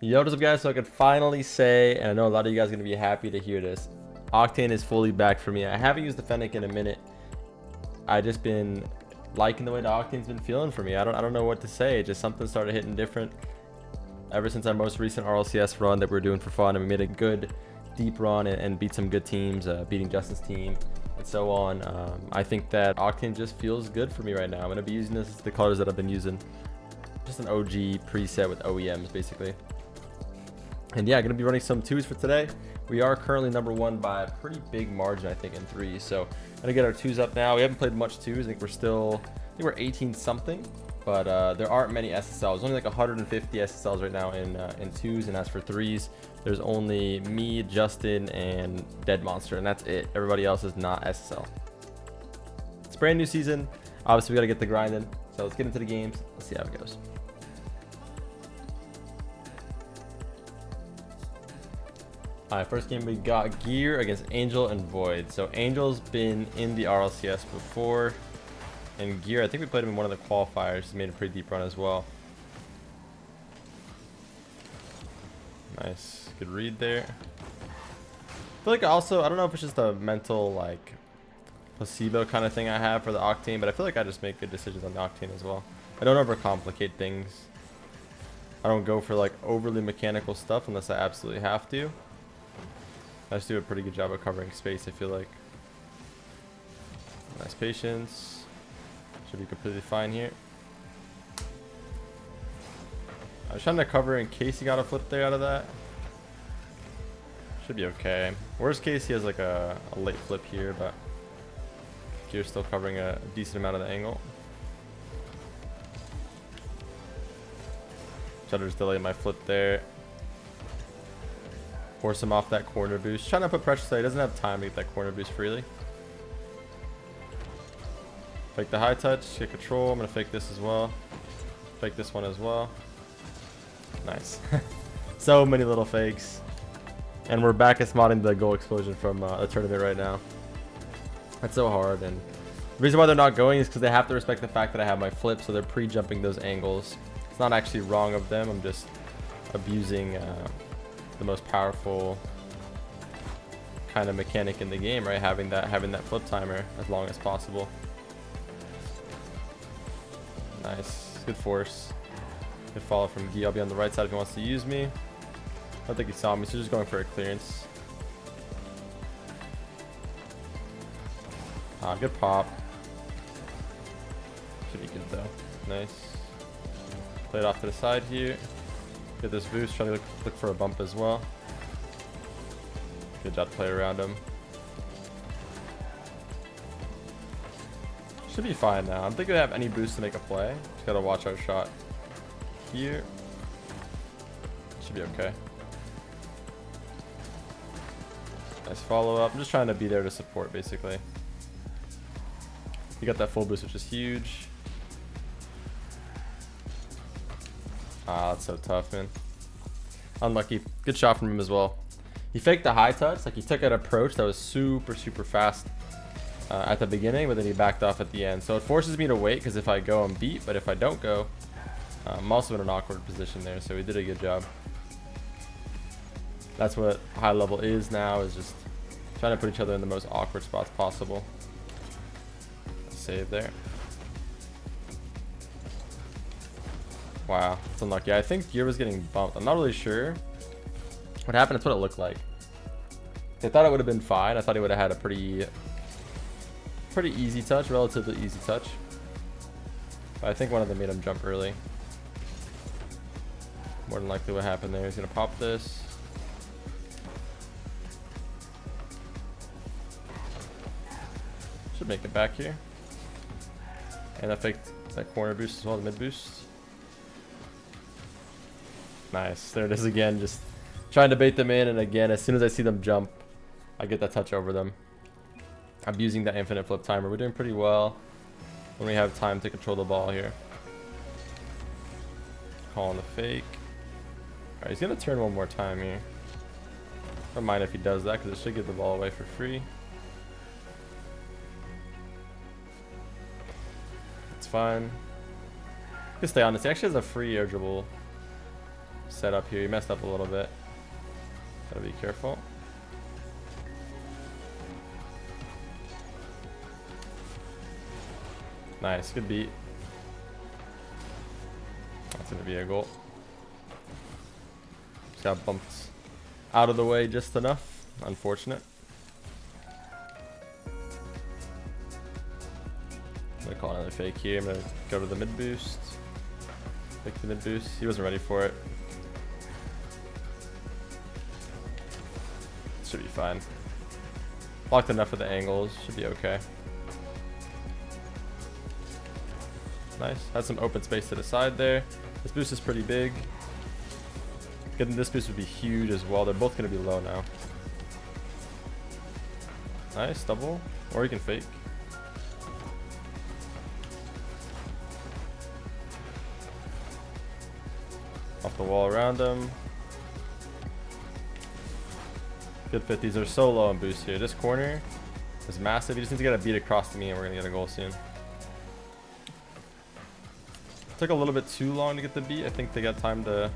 Yo, what's up guys? So I could finally say, and I know a lot of you guys are going to be happy to hear this, Octane is fully back for me. I haven't used the Fennec in a minute. I just been liking the way the Octane's been feeling for me. I don't know what to say. Just something started hitting different ever since our most recent RLCS run that we were doing for fun, and we made a good deep run and beat some good teams, beating Justin's team and so on. I think that Octane just feels good for me right now. I'm going to be using this as the colors that I've been using. Just an OG preset with OEMs basically. And yeah, going to be running some twos for today. We are currently #1 by a pretty big margin, I think, in threes. So I'm going to get our twos up now. We haven't played much twos. I think we're 18 something, but there aren't many SSLs. Only like 150 SSLs right now in twos. And as for threes, there's only me, Justin, and Dead Monster, and that's it. Everybody else is not SSL. It's a brand new season. Obviously, we got to get the grind in. So let's get into the games. Let's see how it goes. Alright, first game we got Gear against Angel and Void. So Angel's been in the RLCS before, and Gear, I think we played him in one of the qualifiers. He's made a pretty deep run as well. Nice, good read there. I feel like also, I don't know if it's just a mental like placebo kind of thing I have for the Octane, but I feel like I just make good decisions on the Octane as well. I don't overcomplicate things. I don't go for like overly mechanical stuff unless I absolutely have to. I just do a pretty good job of covering space, I feel like. Nice patience. Should be completely fine here. I was trying to cover in case he got a flip there out of that. Should be okay. Worst case, he has like a late flip here, but Gear's still covering a decent amount of the angle. Try to just delay my flip there. Force him off that corner boost. Trying to put pressure so he doesn't have time to get that corner boost freely. Fake the high touch, get control. I'm going to fake this as well. Fake this one as well. Nice. So many little fakes. And we're back at modding the goal explosion from the tournament right now. That's so hard. And the reason why they're not going is because they have to respect the fact that I have my flip, so they're pre-jumping those angles. It's not actually wrong of them. I'm just abusing the most powerful kind of mechanic in the game, right? Having that flip timer as long as possible. Nice, good force, good follow from Guy. I'll be on the right side if he wants to use me. I don't think he saw me, so just going for a clearance. Good pop. Should be good though. Nice. Play it off to the side here. Get this boost, trying to look for a bump as well. Good job to play around him. Should be fine now. I don't think we have any boost to make a play. Just gotta watch our shot here. Should be okay. Nice follow up. I'm just trying to be there to support basically. You got that full boost, which is huge. Ah, that's so tough, man. Unlucky. Good shot from him as well. He faked the high touch. Like, he took an approach that was super fast at the beginning, but then he backed off at the end. So it forces me to wait, because if I go, I'm beat. But if I don't go, I'm also in an awkward position there. So he did a good job. That's what high level is now, is just trying to put each other in the most awkward spots possible. Save there. Wow, it's unlucky. I think Gear was getting bumped. I'm not really sure what happened. That's what it looked like. I thought it would have been fine. I thought he would have had a pretty easy touch, relatively easy touch. But I think one of them made him jump early. More than likely what happened there. He's gonna pop this. Should make it back here. And I faked that corner boost as well, the mid boost. Nice. There it is again. Just trying to bait them in. And again, as soon as I see them jump, I get that touch over them. I'm using that infinite flip timer. We're doing pretty well when we have time to control the ball here. Calling the fake. Alright, he's going to turn one more time here. Don't mind if he does that, because it should give the ball away for free. It's fine. Just stay on this. He actually has a free air dribble set setup here. He messed up a little bit. Gotta be careful. Nice, good beat. That's gonna be a goal. Just got bumped out of the way just enough. Unfortunate. I'm gonna call another fake here. I'm gonna go to the mid boost. Fake the mid boost. He wasn't ready for it. Should be fine. Blocked enough of the angles. Should be okay. Nice. Had some open space to the side there. This boost is pretty big. Getting this boost would be huge as well. They're both going to be low now. Nice. Double. Or you can fake. Off the wall around him. Good fit. These are so low on boost here. This corner is massive. He just needs to get a beat across to me and we're going to get a goal soon. Took a little bit too long to get the beat. I think they got time to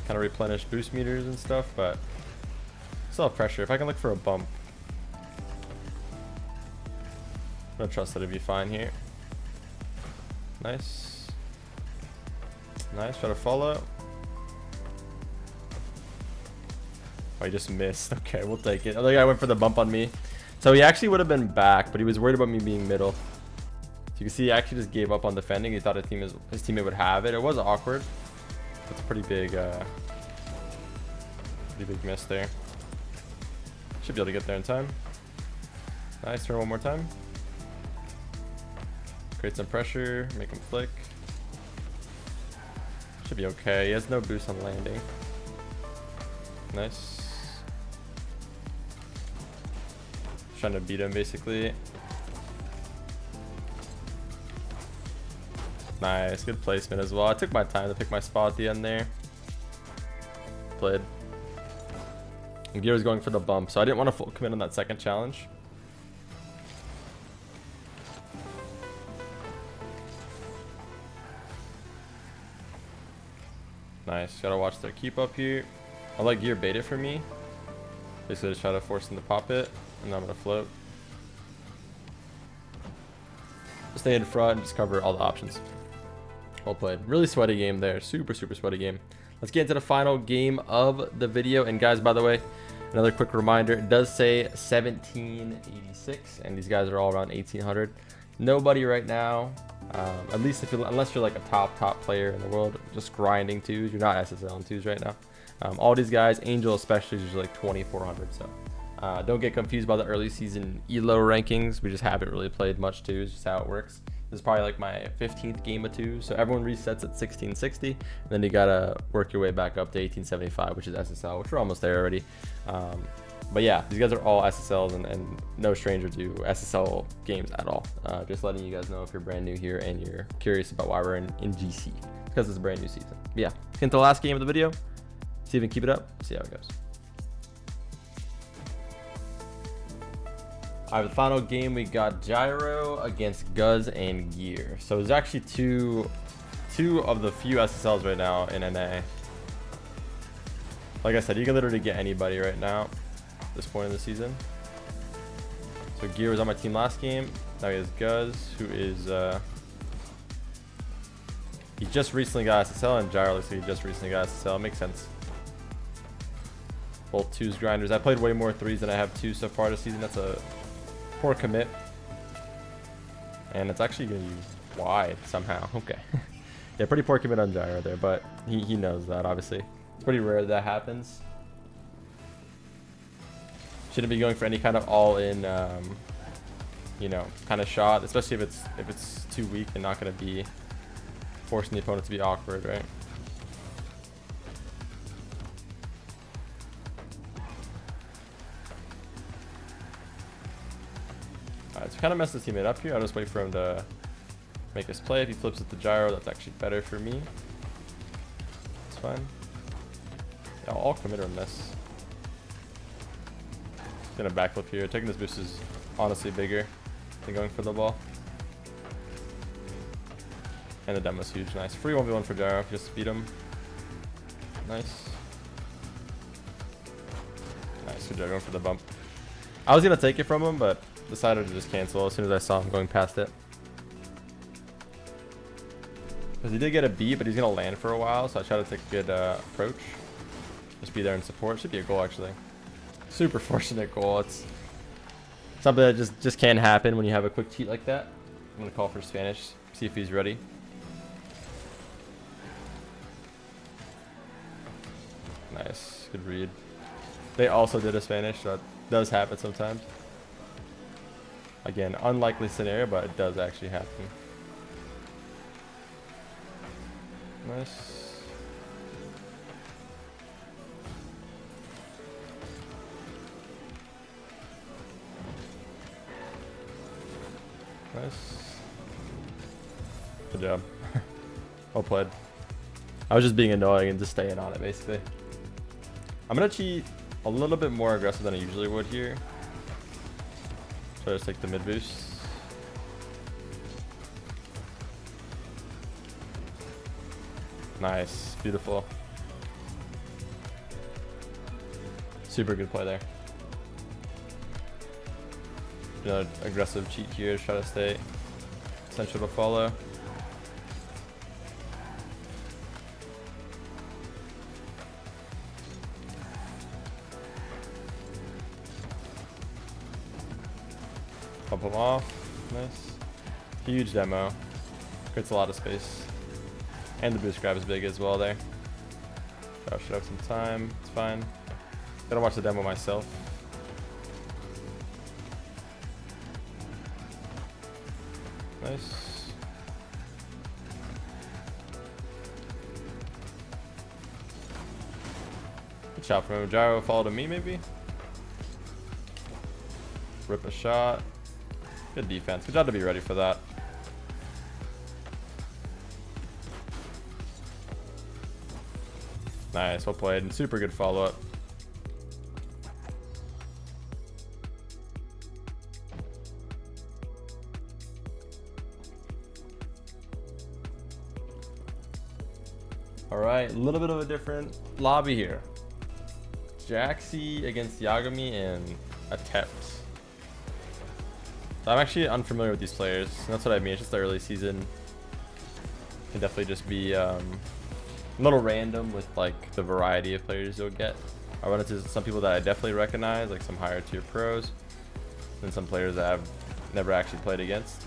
kind of replenish boost meters and stuff, but still have pressure. If I can look for a bump, I'm gonna trust that it'd be fine here. Nice. Nice. Try to follow. Oh, he just missed. Okay, we'll take it. Other guy went for the bump on me. So he actually would have been back, but he was worried about me being middle. You can see he actually just gave up on defending. He thought his teammate would have it. It was awkward. That's a pretty big miss there. Should be able to get there in time. Nice. Turn one more time. Create some pressure. Make him flick. Should be okay. He has no boost on landing. Nice. Trying to beat him basically. Nice, good placement as well. I took my time to pick my spot at the end there. Played. And Gear was going for the bump, so I didn't want to full commit on that second challenge. Nice, gotta watch their keep up here. I'll let Gear bait it for me. Basically just try to force him to pop it, and I'm gonna float. Stay in front and just cover all the options. Well played. Really sweaty game there. Super sweaty game. Let's get into the final game of the video. And guys, by the way, another quick reminder, it does say 1786 and these guys are all around 1800. Nobody right now, at least unless you're like a top player in the world, just grinding twos. You're not SSL in twos right now. All these guys, Angel especially, is usually like 2400. So don't get confused by the early season ELO rankings. We just haven't really played much twos. Just how it works. This is probably like my 15th game of twos. So everyone resets at 1660, and then you gotta work your way back up to 1875, which is SSL, which we're almost there already. But yeah, these guys are all SSLs and no stranger to SSL games at all. Just letting you guys know if you're brand new here and you're curious about why we're in GC, because it's a brand new season. But yeah, get into the last game of the video. See if we can keep it up. See how it goes. All right, the final game, we got Gyro against Guz and Gear. So there's actually two of the few SSLs right now in NA. Like I said, you can literally get anybody right now at this point in the season. So Gear was on my team last game. Now he has Guz, who is he just recently got SSL, and Gyro looks like he just recently got SSL. It makes sense. Both twos grinders. I played way more threes than I have twos so far this season. That's a poor commit, and it's actually gonna use wide somehow. Okay. Yeah, pretty poor commit on Gyro there, but he knows that. Obviously it's pretty rare that happens. Shouldn't be going for any kind of all-in you know, kind of shot, especially if it's too weak and not going to be forcing the opponent to be awkward, right? Alright, so kind of mess the teammate up here. I'll just wait for him to make his play. If he flips it to Gyro, that's actually better for me. It's fine. Yeah, I'll commit on this. Gonna backflip here. Taking this boost is honestly bigger than going for the ball. And the demo's huge. Nice. Free 1v1 for Gyro. Just beat him. Nice. Nice, good job going for the bump. I was gonna take it from him, but decided to just cancel as soon as I saw him going past it. Because he did get a beat, but he's gonna land for a while, so I try to take a good approach. Just be there in support. Should be a goal actually. Super fortunate goal. It's something that just can't happen when you have a quick cheat like that. I'm gonna call for Spanish, see if he's ready. Nice, good read. They also did a Spanish, so that does happen sometimes. Again, unlikely scenario, but it does actually happen. Nice. Nice. Good job. Well played. I was just being annoying and just staying on it, basically. I'm gonna cheat a little bit more aggressive than I usually would here. Try to take the mid boost. Nice, beautiful. Super good play there. Another aggressive cheat here to try to stay essential to follow. Pump him off. Nice. Huge demo. Creates a lot of space. And the boost grab is big as well there. I should have some time. It's fine. Gotta watch the demo myself. Nice. Good shot from him. Gyro follow to me maybe. Rip a shot. Good defense. Good job to be ready for that. Nice, well played, and super good follow-up. All right, a little bit of a different lobby here. Jaxi against Yagami and Atept. So I'm actually unfamiliar with these players, and that's what I mean. It's just the early season. Can definitely just be a little random with like the variety of players you'll get. I run into some people that I definitely recognize, like some higher tier pros, and some players that I've never actually played against.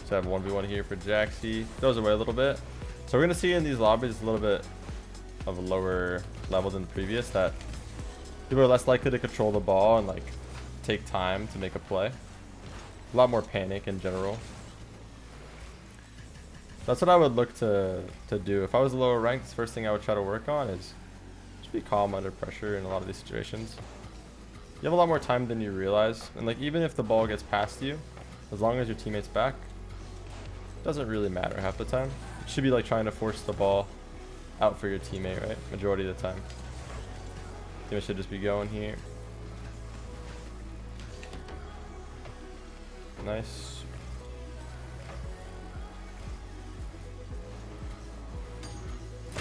So I have 1v1 here for Jaxi. Goes away a little bit. So we're gonna see in these lobbies a little bit of a lower level than the previous, that people are less likely to control the ball and like take time to make a play. A lot more panic in general. That's what I would look to do. If I was lower ranked, the first thing I would try to work on is just be calm under pressure in a lot of these situations. You have a lot more time than you realize, and like even if the ball gets past you, as long as your teammate's back, it doesn't really matter half the time. You should be like trying to force the ball out for your teammate, right? Majority of the time. Teammate should just be going here. Nice.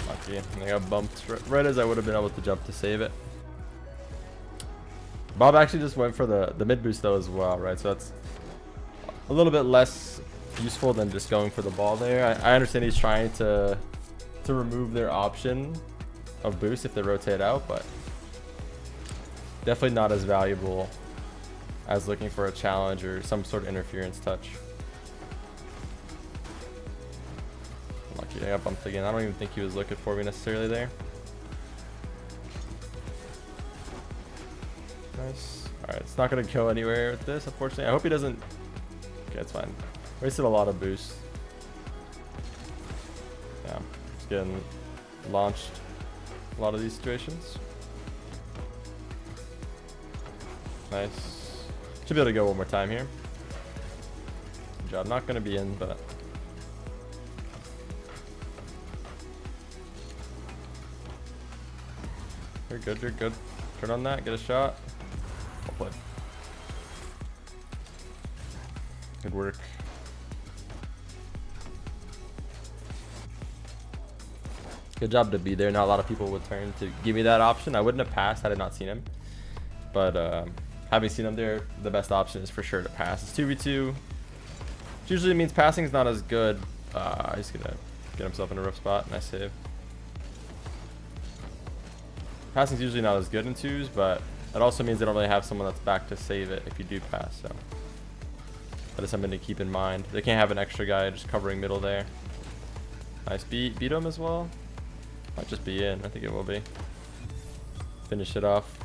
Lucky. I got bumped right as I would have been able to jump to save it. Bob actually just went for the mid boost though as well, right? So that's a little bit less useful than just going for the ball there. I understand he's trying to remove their option of boost if they rotate out, but definitely not as valuable as looking for a challenge or some sort of interference touch. Lucky I got bumped again. I don't even think he was looking for me necessarily there. Nice. Alright, it's not going to go anywhere with this, unfortunately. I hope he doesn't... Okay, it's fine. Wasted a lot of boost. Yeah, just getting launched a lot of these situations. Nice. Should be able to go one more time here. Good job. Not going to be in, but... You're good, you're good. Turn on that, get a shot. Well played. Good work. Good job to be there. Not a lot of people would turn to give me that option. I wouldn't have passed had I not seen him. But having seen him there, the best option is for sure to pass. It's 2v2. Which usually means passing is not as good. He's going to get himself in a rough spot. Nice save. Passing is usually not as good in 2s, but that also means they don't really have someone that's back to save it if you do pass. So that is something to keep in mind. They can't have an extra guy just covering middle there. Nice beat him as well. Might just be in. I think it will be. Finish it off.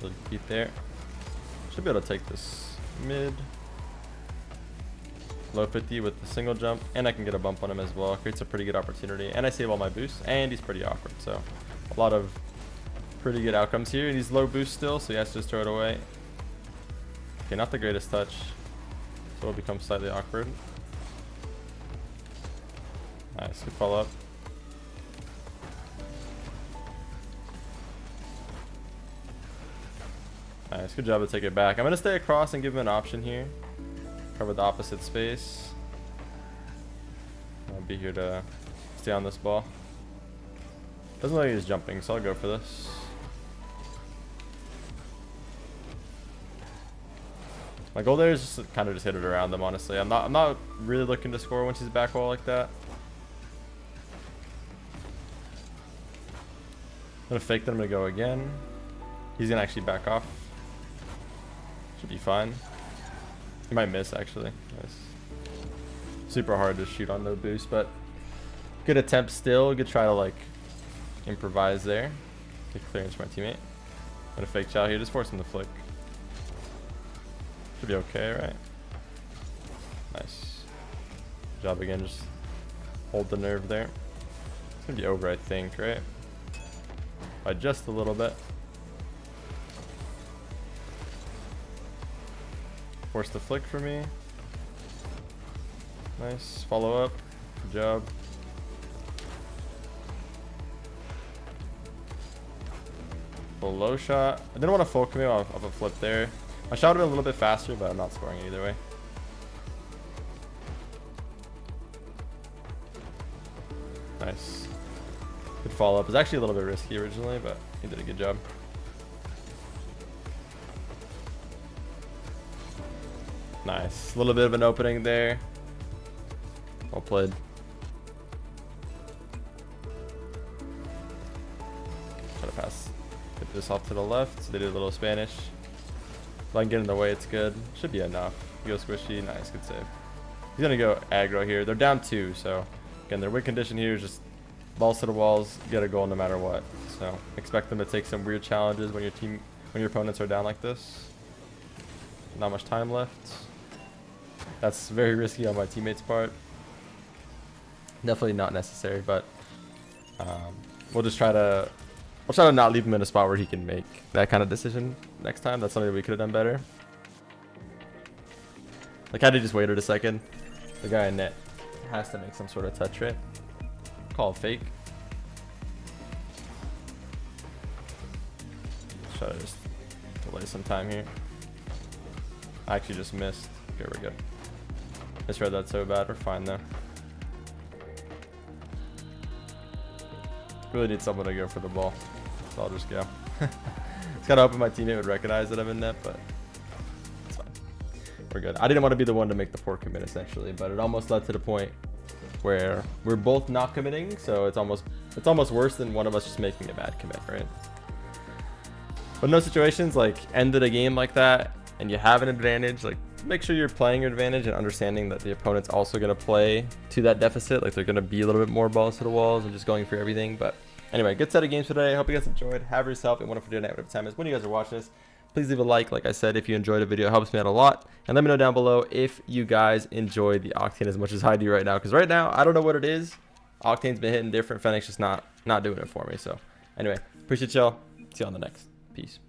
Little beat there. Should be able to take this mid. Low 50 with the single jump, and I can get a bump on him as well. Creates a pretty good opportunity, and I save all my boosts, and he's pretty awkward. So a lot of pretty good outcomes here. He's low boost still, so he has to just throw it away. Okay, not the greatest touch, so it'll become slightly awkward. Nice, good follow up. Nice, good job to take it back. I'm gonna stay across and give him an option here. Cover the opposite space. I'll be here to stay on this ball. Doesn't look like he's jumping, so I'll go for this. My goal there is just to kind of just hit it around them, honestly. I'm not really looking to score once he's back wall like that. I'm gonna fake that I'm gonna go again. He's gonna actually back off. Should be fine. He might miss actually. Nice. Super hard to shoot on no boost, but good attempt still. Good try to like improvise there. Good clearance for my teammate. I'm gonna fake chow here, just force him to flick. Should be okay, right? Nice. Good job again, just hold the nerve there. It's gonna be over, I think, right? By just a little bit. Force the flick for me. Nice. Follow up. Good job. Full low shot. I didn't want to full commit off a flip there. My shot would have been a little bit faster, but I'm not scoring it either way. Nice. Good follow up. It was actually a little bit risky originally, but he did a good job. Nice. A little bit of an opening there. Well played. Try to pass. Get this off to the left. So they did a little Spanish. If I can get in the way, it's good. Should be enough. Go squishy. Nice. Good save. He's going to go aggro here. They're down 2. So, again, their win condition here is just balls to the walls. Get a goal no matter what. So, expect them to take some weird challenges when your opponents are down like this. Not much time left. That's very risky on my teammate's part. Definitely not necessary, but we'll try to not leave him in a spot where he can make that kind of decision next time. That's something that we could have done better. Like, had he just waited a second, the guy in net has to make some sort of touch, right? Call it fake. Try to just delay some time here. I actually just missed. Okay, we're good. Misread that so bad. We're fine though. Really need someone to go for the ball, so I'll just go. It's kind of hoping my teammate would recognize that I'm in net, but it's fine. We're good. I didn't want to be the one to make the poor commit essentially, but it almost led to the point where we're both not committing, so it's almost worse than one of us just making a bad commit, right? But in those situations, like ended a game like that, and you have an advantage, like make sure you're playing your advantage and understanding that the opponent's also going to play to that deficit. Like they're going to be a little bit more balls to the walls and just going for everything. But anyway, good set of games today. I hope you guys enjoyed. Have yourself a wonderful day night, whatever time it is. When you guys are watching this, please leave a like I said, if you enjoyed the video. It helps me out a lot. And let me know down below if you guys enjoy the Octane as much as I do right now. Because right now, I don't know what it is. Octane's been hitting different. Fennec's just not doing it for me. So anyway, appreciate y'all. See you on the next. Peace.